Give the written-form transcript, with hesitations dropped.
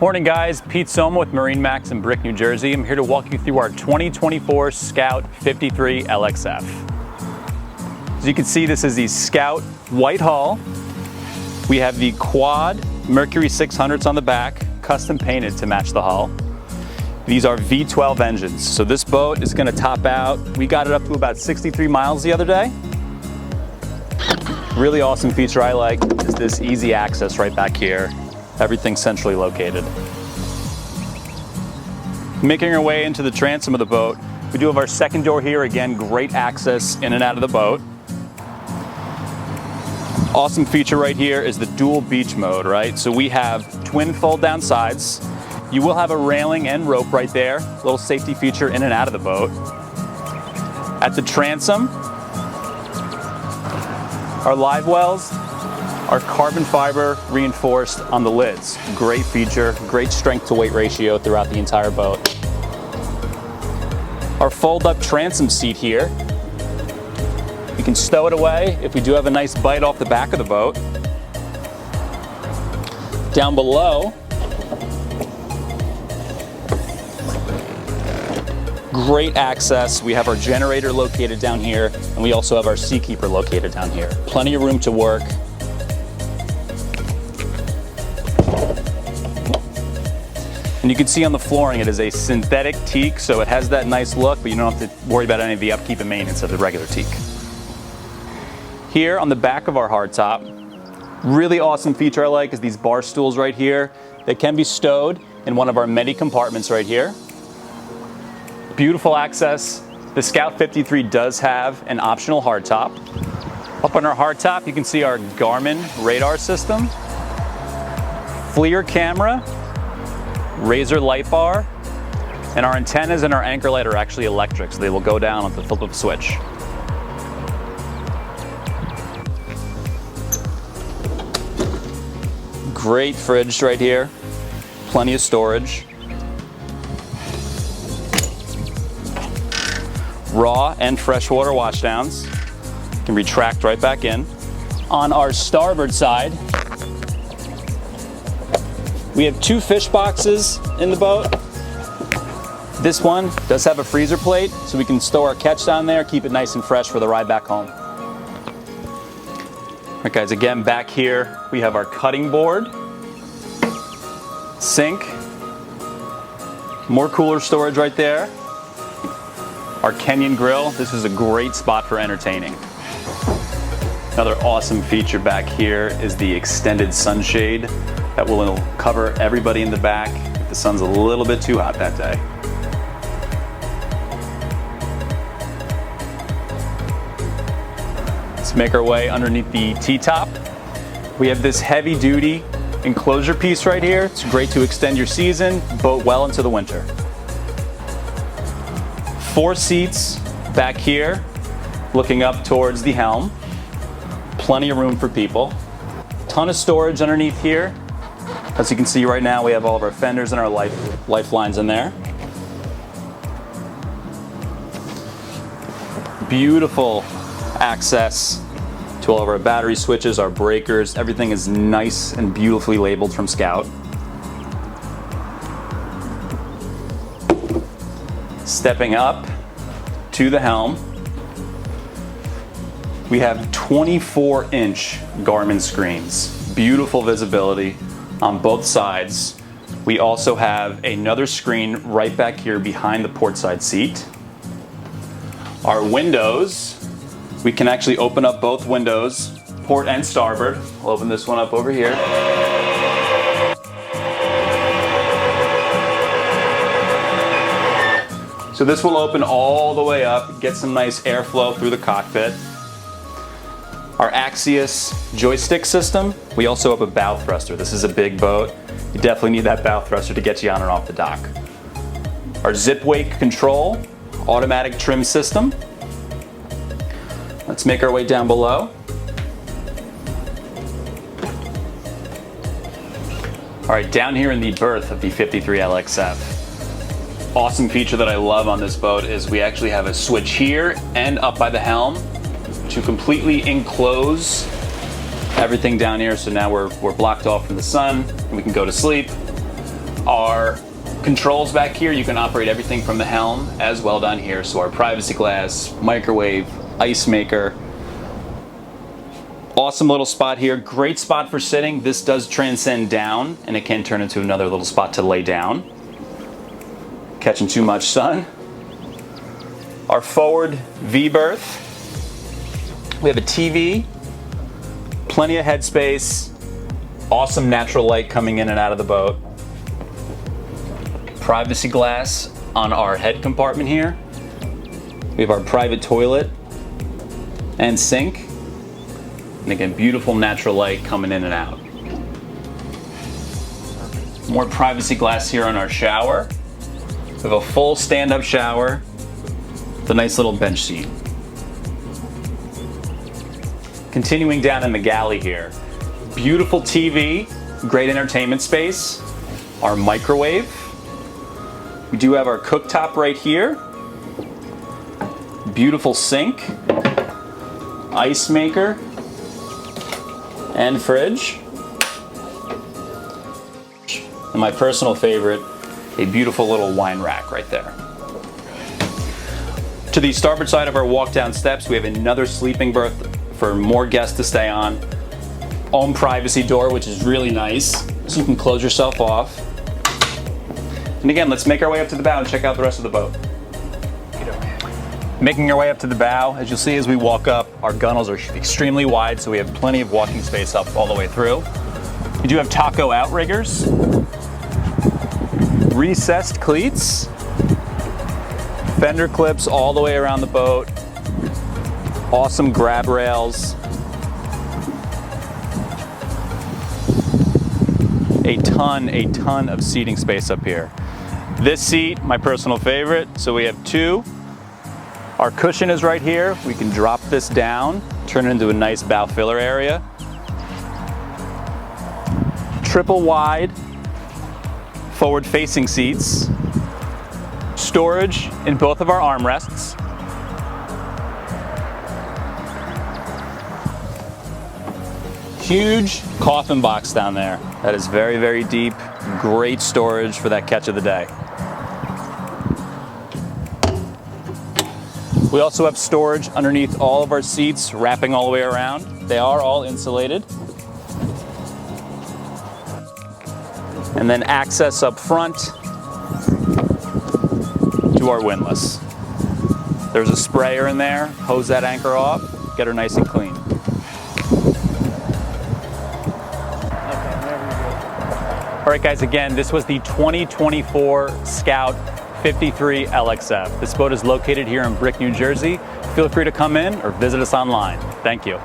Morning guys, Pete Soma with MarineMax in Brick, New Jersey. I'm here to walk you through our 2024 Scout 53 LXF. As you can see, this is the Scout white hull. We have the quad Mercury 600s on the back, custom painted to match the hull. These are V12 engines. So this boat is gonna top out. We got it up to about 63 miles the other day. Really awesome feature I like is this easy access right back here. Everything centrally located. Making our way into the transom of the boat, we do have our second door here. Again, great access in and out of the boat. Awesome feature right here is the dual beach mode, right? So we have twin fold down sides. You will have a railing and rope right there. A little safety feature in and out of the boat. At the transom, our live wells are carbon fiber reinforced on the lids. Great feature, great strength to weight ratio throughout the entire boat. Our fold up transom seat here. You can stow it away if we do have a nice bite off the back of the boat. Down below, great access. We have our generator located down here, and we also have our seakeeper located down here. Plenty of room to work. And you can see on the flooring, it is a synthetic teak, so it has that nice look, but you don't have to worry about any of the upkeep and maintenance of the regular teak. Here on the back of our hardtop, really awesome feature I like is these bar stools right here. They can be stowed in one of our many compartments right here. Beautiful access. The Scout 53 does have an optional hardtop. Up on our hardtop, you can see our Garmin radar system, FLIR camera, Razor light bar, and our antennas and our anchor light are actually electric, so they will go down with the flip of a switch. Great fridge right here, plenty of storage. Raw and freshwater washdowns can retract right back in. On our starboard side, we have two fish boxes in the boat. This one does have a freezer plate, so we can store our catch down there, keep it nice and fresh for the ride back home. All right guys, again, back here, we have our cutting board, sink, more cooler storage right there. Our Kenyan grill, this is a great spot for entertaining. Another awesome feature back here is the extended sunshade that will cover everybody in the back if the sun's a little bit too hot that day. Let's make our way underneath the T-top. We have this heavy duty enclosure piece right here. It's great to extend your season, boat well into the winter. 4 seats back here, looking up towards the helm. Plenty of room for people. Ton of storage underneath here. As you can see right now, we have all of our fenders and our lifelines in there. Beautiful access to all of our battery switches, our breakers. Everything is nice and beautifully labeled from Scout. Stepping up to the helm, we have 24-inch Garmin screens. Beautiful visibility on both sides. We also have another screen right back here behind the port side seat. Our windows, we can actually open up both windows, port and starboard. We'll open this one up over here. So this will open all the way up, get some nice airflow through the cockpit. Our Axius joystick system, we also have a bow thruster. This is a big boat. You definitely need that bow thruster to get you on and off the dock. Our zip wake control, automatic trim system. Let's make our way down below. All right, down here in the berth of the 53 LXF. Awesome feature that I love on this boat is we actually have a switch here and up by the helm to completely enclose everything down here. So now we're blocked off from the sun and we can go to sleep. Our controls back here, you can operate everything from the helm as well down here. So our privacy glass, microwave, ice maker. Awesome little spot here. Great spot for sitting. This does transcend down and it can turn into another little spot to lay down. Catching too much sun. Our forward V berth. We have a TV, plenty of headspace, awesome natural light coming in and out of the boat. Privacy glass on our head compartment here. We have our private toilet and sink. And again, beautiful natural light coming in and out. More privacy glass here on our shower. We have a full stand-up shower with a nice little bench seat. Continuing down in the galley here. Beautiful TV, great entertainment space. Our microwave. We do have our cooktop right here. Beautiful sink. Ice maker. And fridge. And my personal favorite, a beautiful little wine rack right there. To the starboard side of our walk down steps, we have another sleeping berth for more guests to stay on. Own privacy door, which is really nice, so you can close yourself off. And again, let's make our way up to the bow and check out the rest of the boat. Making our way up to the bow, as you'll see as we walk up, our gunnels are extremely wide, so we have plenty of walking space up all the way through. We do have taco outriggers, recessed cleats, fender clips all the way around the boat, awesome grab rails, a ton of seating space up here. This seat, my personal favorite, so we have two. Our cushion is right here. We can drop this down, turn it into a nice bow filler area. Triple wide, forward facing seats. Storage in both of our armrests. Huge coffin box down there. That is very deep. Great storage for that catch of the day. We also have storage underneath all of our seats, wrapping all the way around. They are all insulated. And then access up front to our windlass. There's a sprayer in there, hose that anchor off, get her nice and clean. All right guys, again, this was the 2024 Scout 53 LXF. This boat is located here in Brick, New Jersey. Feel free to come in or visit us online. Thank you.